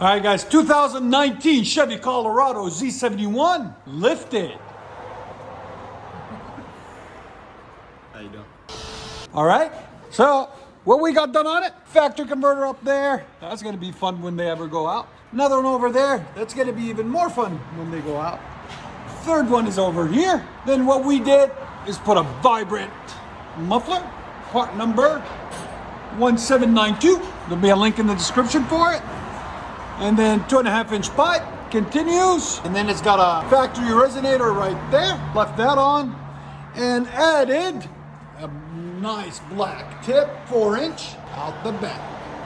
All right, guys, 2019 Chevy Colorado Z71 lifted. How you doing? All right, so what we got done on it, factory converter up there. That's gonna be fun when they ever go out. Another one over there, that's gonna be even more fun when they go out. Third one is over here. Then what we did is put a vibrant muffler, part number 1792. There'll be a link in the description for it. And then 2.5-inch pipe continues. And then it's got a factory resonator right there. Left that on and added a nice black tip, 4-inch out the back.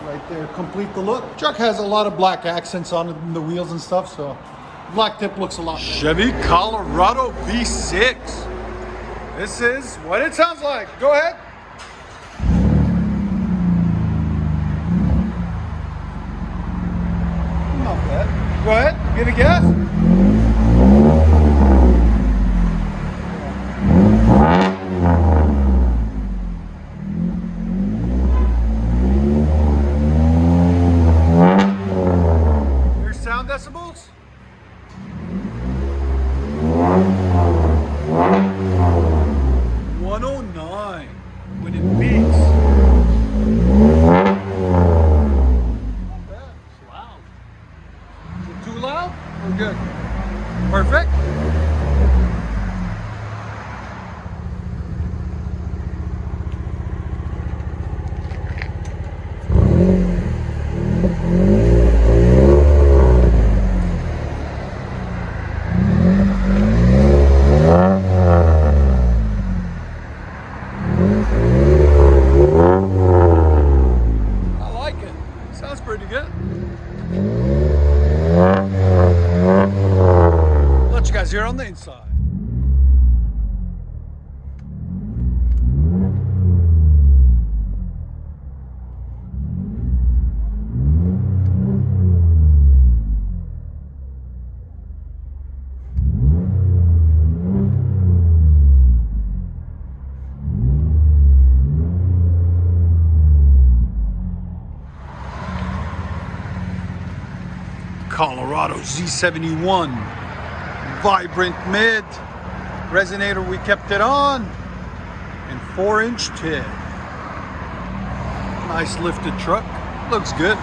Right there, complete the look. Truck has a lot of black accents on the wheels and stuff, so black tip looks a lot better. Chevy Colorado V6. This is what it sounds like. Go ahead. Not bad. Go ahead, give it a gas. Your sound decibels? 109 when it beats. Not bad. It's loud. Is it too loud? We're good. Perfect. I like it. Sounds pretty good. Let you guys hear on the inside. Colorado Z71, vibrant mid, resonator we kept it on, and 4-inch tip. Nice lifted truck, looks good.